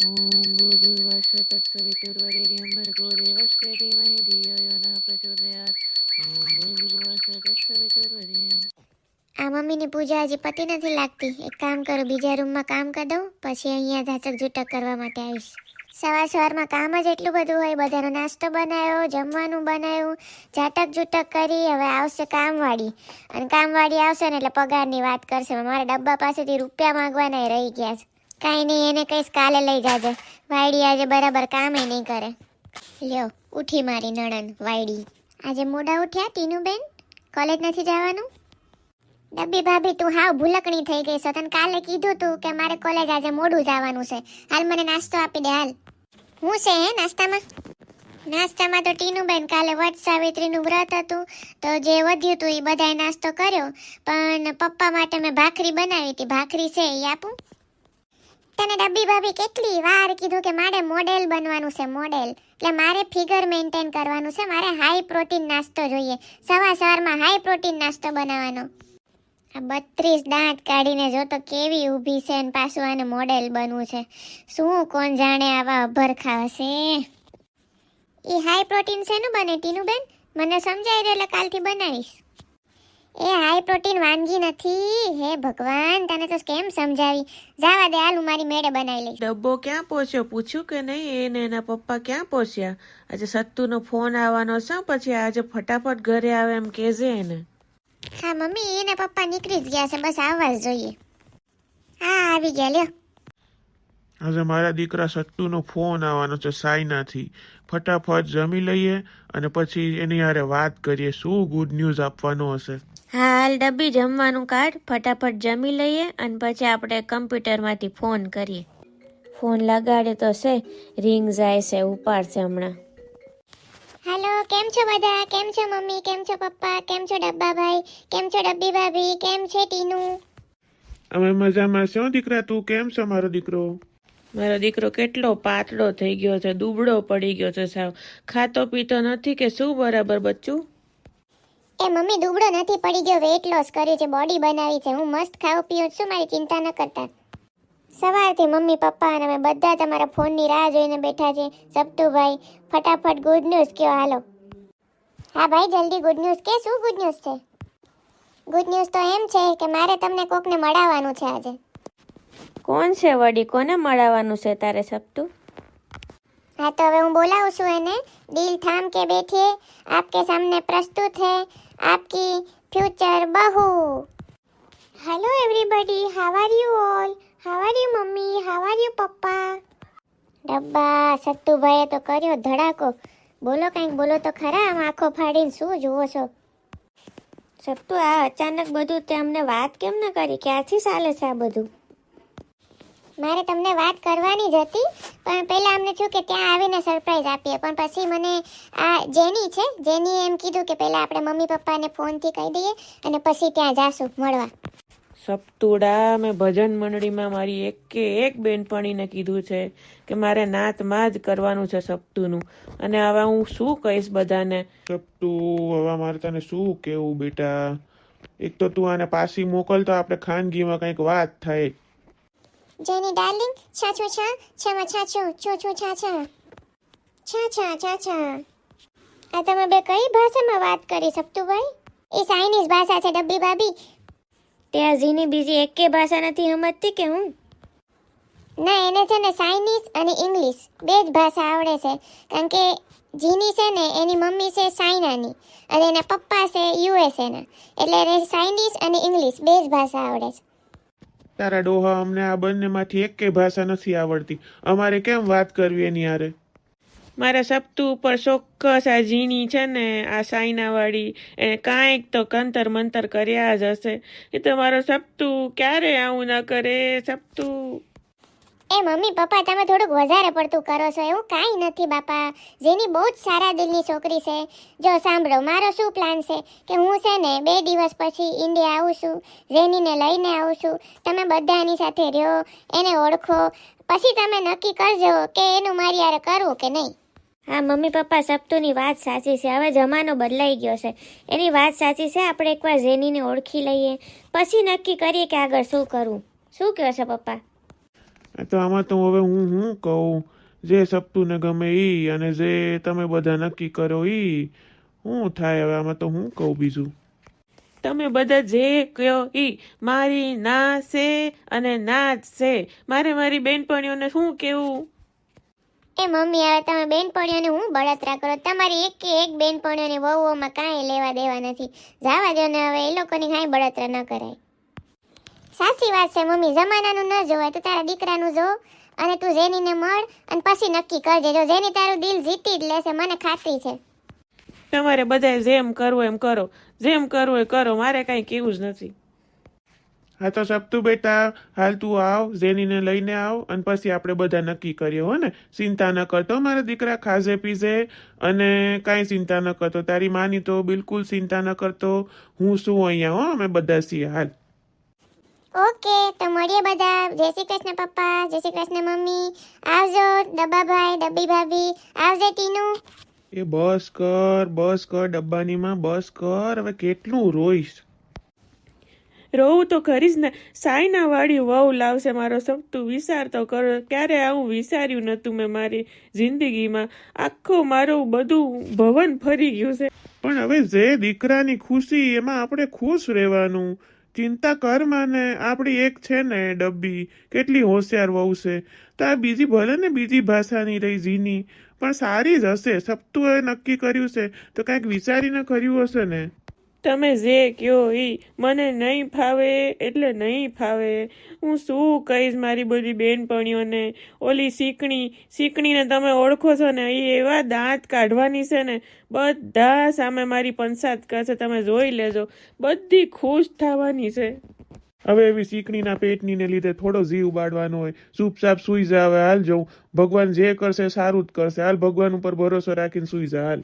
ઓમ ભૂર્ભુવઃ તત્સવિતુર્વરેણ્યં ભર્ગો દેવસ્ય ધીમહિ ધિયો યો નઃ પ્રચોદયાત. ઓમ ભૂર્ભુવઃ તત્સવિતુર્વરેણ્યં. આ મમ્મીની પૂજા હજી પતી નથી લાગતી. એક કામ કરું, બીજા રૂમમાં કામ કરી દઉં, પછી અહીંયા ઝાચક ઝૂટક કરવા માટે આવીશ. સવારમાં કામ જ એટલું બધું હોય. બધાનો નાસ્તો બનાવ્યો, જમવાનું બનાવ્યું, ઝાટક ઝૂટક કરી. હવે આવશે કામવાળી, અને કામવાળી આવશે ને એટલે પગારની વાત કરશે. મારા ડબ્બા પાસેથી રૂપિયા માંગવાના રહી ગયા છે. કાંઈ નહીં, એને કહીશ કાલે લઈ જાજે. વાયડી આજે બરાબર કામે નહીં કરે. લ્યો ઉઠી મારી નણંદ વાયડી. આજે મોડા ઉઠ્યા ટીનુબેન? કોલેજ નથી જવાનું? ડબ્બી ભાભી તું હાવ ભૂલકણી થઈ ગઈ છો. તને કાલે કીધું તું કે મારે કોલેજ આજે મોડું જવાનું છે. હાલ મને નાસ્તો આપી દે હાલ. હું છે હે નાસ્તામાં? નાસ્તામાં તો ટીનુબેન કાલે વટ સાવિત્રીનું વ્રત હતું, તો જે વધ્યું હતું એ બધાએ નાસ્તો કર્યો. પણ પપ્પા માટે મેં ભાખરી બનાવી હતી. ભાખરી છે એ આપું તને? ડબ્બી ભાભી કેટલી વાર કીધું કે મારે મોડેલ બનવાનું છે, મોડેલ. એટલે મારે ફિગર મેન્ટેન કરવાનું છે. મારે હાઈ પ્રોટીન નાસ્તો જોઈએ. સવારમાં હાઈ પ્રોટીન નાસ્તો બનાવવાનો. આ 32 દાંત કાઢીને જો તો કેવી ઊભી છે, ને પાછું આને મોડેલ બનવું છે. શું કોણ જાણે આવા અભરખા હશે. એ હાઈ પ્રોટીન શેનું બને ટીનુબેન? મને સમજાઈ રહ્યો એટલે કાલથી બનાવીશ. એ હાઈ પ્રોટીન વાનગી નથી. હે ભગવાન, તને તો કેમ સમજાવી. જાવા દે, હાલ હું મારી મેળે બનાવી લઈશ. ડબ્બો ક્યાં પહોંચ્યો પૂછ્યું કે નહીં? એને એના પપ્પા ક્યાં પહોંચ્યા? આજે સત્તુનો ફોન આવવાનો છે, પછી આજે ફટાફટ ઘરે આવે એમ કહેજે એને. હા મમ્મી, એના પપ્પા નીકળી જ ગયા છે, બસ આવવા જ જોઈએ. હા આવી ગયા, લ્યો. આજે મારા દીકરા સત્તુનો ફોન આવવાનો છે સાયનાથી. ફટાફટ જમી લઈએ અને પછી એની હારે વાત કરીએ. શું ગુડ ન્યૂઝ આપવાનો હશે. હાલ ડબ્બી જમવાનું કાઢ, ફટાફટ જમી લઈએ અને પછી આપણે કમ્પ્યુટરમાંથી ફોન કરીએ. ફોન લગાડે તો છે, રિંગ જાય છે, ઉપાડશે હમણાં. હેલો, કેમ છો બધા? કેમ છો મમ્મી? કેમ છો પપ્પા? કેમ છો ડબ્બાભાઈ? કેમ છો ડબ્બી ભાભી? કેમ છે ટીનુ? અમે મજામાં છે. દીકરા તું કેમ છો? મારો દીકરો મારો દીકરો કેટલો પાતળો થઈ ગયો છે, દુબળો પડી ગયો છે સાવ. ખાતો પીતો નથી કે શું બરાબર બચ્ચું? એ મમ્મી દુબળો નથી પડી ગયો, વેટ લોસ કર્યું છે, બોડી બનાવી છે. હું મસ્ત ખાવ પીઉં છું, મારી ચિંતા ન કરતા. સવારથી મમ્મી પપ્પા અને અમે બધા તમારા ફોનની રાહ જોઈને બેઠા છે. સપ્તુભાઈ ફટાફટ ગુડ ન્યૂઝ કયો, હાલો. હા ભાઈ જલ્દી ગુડ ન્યૂઝ કે. શું ગુડ ન્યૂઝ છે? ગુડ ન્યૂઝ તો એમ છે કે મારે તમને કોકને મળાવવાનું છે આજે. કોણ છે વડી? કોને મળાવવાનું છે તારે સપ્તુ? હા તો હવે હું બોલાવું છું એને. દિલ થામ કે બેઠીએ, આપકે સામને પ્રસ્તુત है आपकी फ्यूचर बहू. Hello everybody, how are you all? How are you mummy? How are you papa? ડબ્બા સત્તુભાઈએ તો કર્યો ધડાકો. બોલો કંઈક બોલો તો ખરા. આમ આંખો ફાડીને શું જુઓ છો? સત્તુ, આ અચાનક બધું તે અમને વાત કેમ ન કરી? ક્યારથી ચાલે છે આ બધું? મારે તમને વાત કરવાની જ હતી, પણ પહેલા અમને થયું કે ત્યાં આવીને સરપ્રાઈઝ આપીએ. પણ પછી મને આ જેની છે, જેનીએ એમ કીધું કે પહેલા આપણે મમ્મી પપ્પાને ફોનથી કહી દઈએ અને પછી ત્યાં જાશું મળવા. સપ્તુડા, મેં ભજન મંડળીમાં મારી એક બેનપણીને કીધું છે કે મારે નાતમાં જ કરવાનું છે સપ્તુનું. અને હવે હું શું કહીશ બધાને? તું હવે મારે તને શું કેવું બેટા? એક તો તું આને પાછી મોકલ તો આપણે ખાનગીમાં કંઈક વાત થાય. જેની ડાર્લિંગ, છાછું છા છામાં છાછું છો છો છા છા છા છા છા છા. આ તમે બે કઈ ભાષામાં વાત કરી સપ્તુભાઈ? એ ચાઇનીઝ ભાષા છે ડબ્બી ભાભી. ત્યાં જીની બીજી એકે ભાષા નથી સમજતી કે હું? ના, એને છે ને ચાઇનીઝ અને ઇંગ્લિશ બે જ ભાષા આવડે છે. કારણ કે જીની છે ને એની મમ્મી છે ચાઇનાની અને એના પપ્પા છે યુએસએના, એટલે એને ચાઇનીઝ અને ઇંગ્લિશ બે જ ભાષા આવડે છે. તારા ડોહા, અમને આ બંનેમાંથી એકે ભાષા નથી આવડતી. અમારે કેમ વાત કરવી એની હારે? મારા સપ્તુ ઉપર ચોક્કસ આ જીની છે ને, આ સાઈનાવાળી, એને કાંઈક તો કંતર મંતર કર્યા જ હશે. એ તો મારો સપ્તુ ક્યારે આવું ન કરે. સપ્તુ એ મમ્મી પપ્પા, તમે થોડુંક વધારે પડતું કરો છો. એવું કાંઈ નથી બાપા. જેની બહુ જ સારા દિલની છોકરી છે. જો સાંભળો, મારો શું પ્લાન છે કે હું છે ને 2 દિવસ પછી ઇન્ડિયા આવું છું, જેનીને લઈને આવું છું. તમે બધા એની સાથે રહ્યો, એને ઓળખો, પછી તમે નક્કી કરજો કે એનું મારી હારે કરવું કે નહીં. હા મમ્મી પપ્પા, સપ્તુની વાત સાચી છે. હવે જમાનો બદલાઈ ગયો છે. એની વાત સાચી છે. આપણે એકવાર જેનીને ઓળખી લઈએ, પછી નક્કી કરીએ કે આગળ શું કરવું. શું કહો છો પપ્પા? આ તો આમાં તો હવે હું કહું, જે સપતુને ગમે ઈ અને જે તમે બધા નક્કી કરો ઈ. શું થાય હવે આમાં તો હું કહું બીજું? તમે બધા જે કહો ઈ મારી ના છે અને ના જ છે. મારે મારી બેનપણીઓને શું કેવું? એ મમ્મી, હવે તમે બેનપણીઓને હું બળતરા કરો? તમારી એક બેનપણીઓને વહુઓમાં કાંઈ લેવા દેવા નથી. જાવા દો ને હવે, એ લોકોની કાંઈ બળતરા ન કરાય. સાચી વાત છે મમ્મી, જમાનાનું ન જોવાય તો તારા દીકરાનું જો. અને તું જેનીને મળ અને પછી નક્કી કરજે. જો જેની તારું દિલ જીતી જ લેશે, મને ખાતરી છે. તમારે બધાએ જેમ કરવું એમ કરો, જેમ કરવું એ કરો, મારે કાંઈ કેવું જ નથી. હા તો સપતુ બેટા, હાલ તું આવ, જેનીને લઈને આવ અને પછી આપણે બધા નક્કી કરીએ હો ને. ચિંતા ન કરતો મારા દીકરા, ખાજે પીજે અને કાંઈ ચિંતા ન કરતો. તારી માની તો બિલકુલ ચિંતા ન કરતો. હું શું અહીંયા હો, અમે બધા છીએ. હાલ ઓકે, તો મળીએ બધા. જય શ્રી કૃષ્ણ પપ્પા, જય શ્રી કૃષ્ણ મમ્મી. આવજો ડબ્બાભાઈ, ડબ્બી ભાભી. આવજે ટીનુ. એ બસ કર ડબ્બાની માં, બસ કર. હવે કેટલું રોઈશ? રોવું તો ખરી જ ને. સાયના વાળી વહુ લાવશે મારો સપતું. વિચાર તો કરો, ક્યારે આવું વિચાર્યું નહોતું મેં મારી જિંદગીમાં. આખું મારું બધું ભવન ફરી ગયું છે. પણ હવે જે દીકરાની ખુશી એમાં આપણે ખુશ રહેવાનું. ચિંતા કર માને, આપણી એક છે ને ડબ્બી, કેટલી હોશિયાર વહુ છે. તો આ બીજી ભલે ને બીજી ભાષાની રહી જીની, પણ સારી જ હશે. સપતું એ નક્કી કર્યું છે તો કાંઈક વિચારીને કર્યું હશે ને. તમે જે કહો ઈ મને નહીં ફાવે એટલે નહીં ફાવે. હું શું કહીશ મારી બધી બેનપણીઓને? ઓલી શીકણીને તમે ઓળખો છો ને, એ એવા દાંત કાઢવાની છે ને, બધા સામે મારી પંચાત કરશે. તમે જોઈ લેજો, બધી ખુશ થવાની છે. હવે એવી શીકણીના પેટનીને લીધે થોડો જીવ બાળવાનો હોય. ચૂપચાપ સુઈ જા હવે. હાલ જવું, ભગવાન જે કરશે સારું જ કરશે. હાલ ભગવાન ઉપર ભરોસો રાખીને સુઈ જા. હાલ.